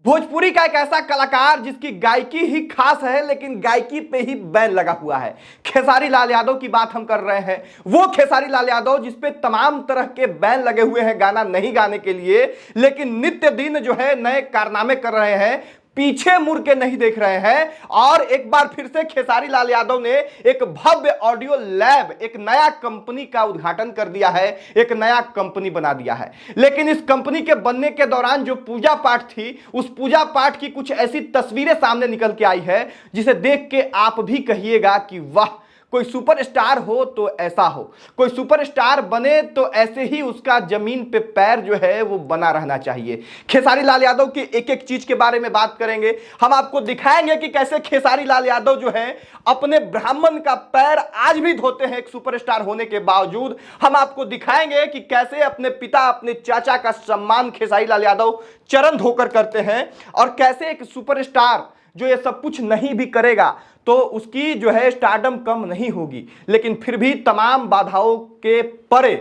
भोजपुरी का एक ऐसा कलाकार जिसकी गायकी ही खास है लेकिन गायकी पे ही बैन लगा हुआ है। खेसारी लाल यादव की बात हम कर रहे हैं। वो खेसारी लाल यादव जिसपे तमाम तरह के बैन लगे हुए हैं गाना नहीं गाने के लिए, लेकिन नित्य दिन जो है नए कारनामे कर रहे हैं, पीछे मुड़ के नहीं देख रहे हैं। और एक बार फिर से खेसारी लाल यादव ने एक भव्य ऑडियो लैब, एक नया कंपनी का उद्घाटन कर दिया है, एक नया कंपनी बना दिया है। लेकिन इस कंपनी के बनने के दौरान जो पूजा पाठ थी, उस पूजा पाठ की कुछ ऐसी तस्वीरें सामने निकल के आई है जिसे देख के आप भी कहिएगा कि वाह, कोई सुपरस्टार हो तो ऐसा हो, कोई सुपरस्टार बने तो ऐसे ही उसका जमीन पे पैर जो है वो बना रहना चाहिए। खेसारी लाल यादव की एक एक चीज के बारे में बात करेंगे। हम आपको दिखाएंगे कि कैसे खेसारी लाल यादव जो है अपने ब्राह्मण का पैर आज भी धोते हैं एक सुपरस्टार होने के बावजूद। हम आपको दिखाएंगे कि कैसे अपने पिता, अपने चाचा का सम्मान खेसारी लाल यादव चरण धोकर करते हैं, और कैसे एक सुपरस्टार जो ये सब कुछ नहीं भी करेगा तो उसकी जो है स्टारडम कम नहीं होगी, लेकिन फिर भी तमाम बाधाओं के परे,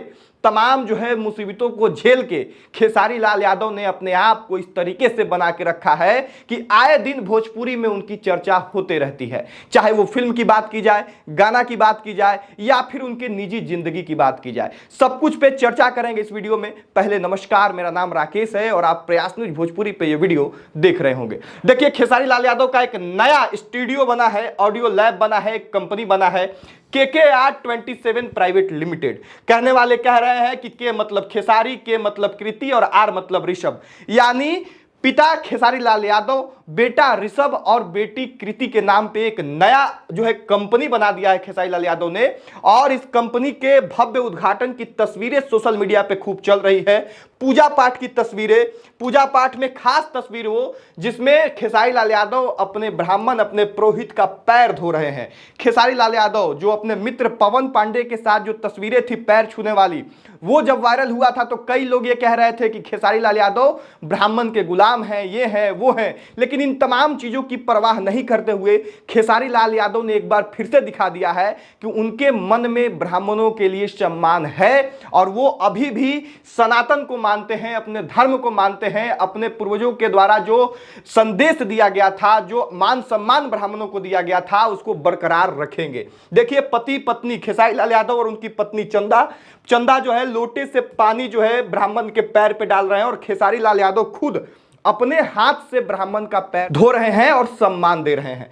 तमाम जो है मुसीबतों को झेल के खेसारी लाल यादव ने अपने आप को इस तरीके से बना के रखा है कि आए दिन भोजपुरी में उनकी चर्चा होते रहती है। चाहे वो फिल्म की बात की जाए, गाना की बात की जाए, या फिर उनके निजी जिंदगी की बात की जाए, सब कुछ पे चर्चा करेंगे इस वीडियो में। पहले नमस्कार, मेरा नाम राकेश है और आप प्रयास न्यूज भोजपुरी पे ये वीडियो देख रहे होंगे। देखिए, खेसारी लाल यादव का एक नया स्टूडियो बना है, ऑडियो लैब बना है, एक कंपनी बना है, KKR 27 प्राइवेट लिमिटेड। कहने वाले कह रहे हैं कि के मतलब खेसारी, के मतलब कृति और आर मतलब ऋषभ, यानी पिता खेसारी लाल यादव, बेटा ऋषभ और बेटी कृति के नाम पे एक नया जो है कंपनी बना दिया है खेसारी लाल यादव ने। और इस कंपनी के भव्य उद्घाटन की तस्वीरें सोशल मीडिया पे खूब चल रही है। पूजा पाठ की तस्वीरें, पूजा पाठ में खास तस्वीर वो जिसमें खेसारी लाल यादव अपने ब्राह्मण, अपने पुरोहित का पैर धो रहे हैं। खेसारी लाल यादव जो अपने मित्र पवन पांडे के साथ जो तस्वीरें थी पैर छूने वाली, वो जब वायरल हुआ था तो कई लोग ये कह रहे थे कि खेसारी लाल यादव ब्राह्मण के गुलाम हैं, ये हैं वो हैं। लेकिन इन तमाम चीजों की परवाह नहीं करते हुए खेसारी लाल यादव ने एक बार फिर से दिखा दिया है कि उनके मन में ब्राह्मणों के लिए सम्मान है और वो अभी भी सनातन को मानते हैं, अपने धर्म को मानते हैं, अपने पूर्वजों के द्वारा जो संदेश दिया गया था, जो मान सम्मान ब्राह्मणों को दिया गया था, उसको बरकरार रखेंगे। देखिए, पति पत्नी खेसारी लाल यादव और उनकी पत्नी चंदा जो है लोटे से पानी जो है ब्राह्मण के पैर पे डाल रहे हैं, और खेसारी लाल यादव खुद अपने हाथ से ब्राह्मण का पैर धो रहे हैं और सम्मान दे रहे हैं।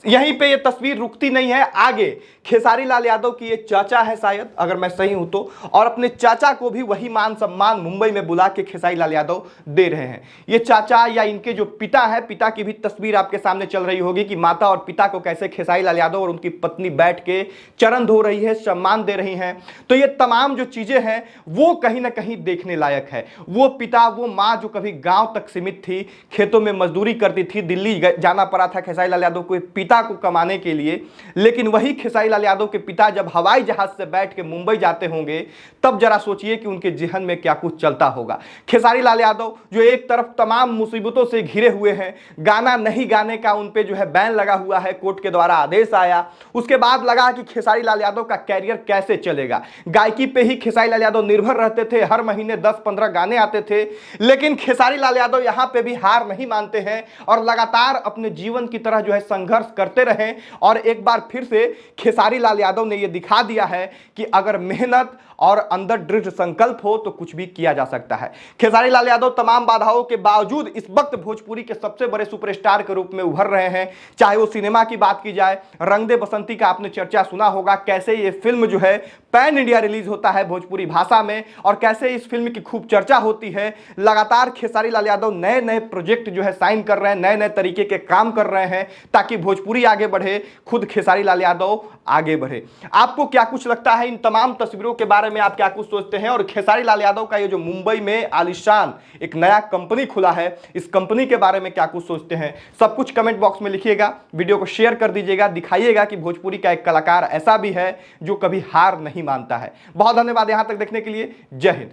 यहीं पे ये तस्वीर रुकती नहीं है, आगे खेसारी लाल यादव की ये चाचा है शायद, अगर मैं सही हूं तो, और अपने चाचा को भी वही मान सम्मान मुंबई में बुला के खेसारी लाल यादव दे रहे हैं। ये चाचा या इनके जो पिता है, पिता की भी तस्वीर आपके सामने चल रही होगी कि माता और पिता को कैसे खेसारी लाल यादव और उनकी पत्नी बैठ के चरण धो रही है, सम्मान दे रही हैं। तो ये तमाम जो चीजें हैं वो कहीं ना कहीं देखने लायक है। वो पिता, वो माँ जो कभी गाँव तक सीमित थी, खेतों में मजदूरी करती थी, दिल्ली जाना पड़ा था खेसारी लाल यादव को पिता को कमाने के लिए, लेकिन वही खेसारी लाल यादव के पिता जब हवाई जहाज से बैठ के मुंबई जाते होंगे, तब जरा सोचिए कि उनके जहन में क्या कुछ चलता होगा। खेसारी लाल यादव जो एक तरफ तमाम मुसीबतों से घिरे हुए हैं, गाना नहीं गाने का उन पे जो है बैन लगा हुआ है, कोर्ट के द्वारा आदेश आया, उसके बाद लगा कि खेसारी लाल यादव का कैरियर कैसे चलेगा। गायकी पे ही खेसारी लाल यादव निर्भर रहते थे, हर महीने 10-15 गाने आते थे, लेकिन खेसारी लाल यादव यहां पे भी हार नहीं मानते हैं और लगातार अपने जीवन की तरह जो है संघर्ष करते रहे। और एक बार फिर से खेसारी लाल यादव ने यह दिखा दिया है कि अगर मेहनत और अंदर दृढ़ संकल्प हो तो कुछ भी किया जा सकता है। खेसारी लाल यादव तमाम बाधाओं के बावजूद इस वक्त भोजपुरी के सबसे बड़े सुपरस्टार के रूप में उभर रहे हैं। चाहे वो सिनेमा की बात की जाए, रंग दे बसंती का आपने चर्चा सुना होगा, कैसे ये फिल्म जो है पैन इंडिया रिलीज होता है भोजपुरी भाषा में, और कैसे इस फिल्म की खूब चर्चा होती है। लगातार खेसारी लाल यादव नए नए प्रोजेक्ट जो है साइन कर रहे हैं, नए नए तरीके के काम कर रहे हैं ताकि भोजपुरी आगे बढ़े, खुद खेसारी लाल यादव आगे बढ़े। आपको क्या कुछ लगता है इन तमाम तस्वीरों के बारे में, आप क्या कुछ सोचते हैं? और खेसारी लाल यादव का ये जो मुंबई में आलिशान एक नया कंपनी खुला है, इस कंपनी के बारे में क्या कुछ सोचते हैं? सब कुछ कमेंट बॉक्स में लिखिएगा, वीडियो को शेयर कर दीजिएगा, दिखाइएगा कि भोजपुरी का एक कलाकार ऐसा भी है जो कभी हार नहीं मानता है। बहुत धन्यवाद यहां तक देखने के लिए। जय हिंद।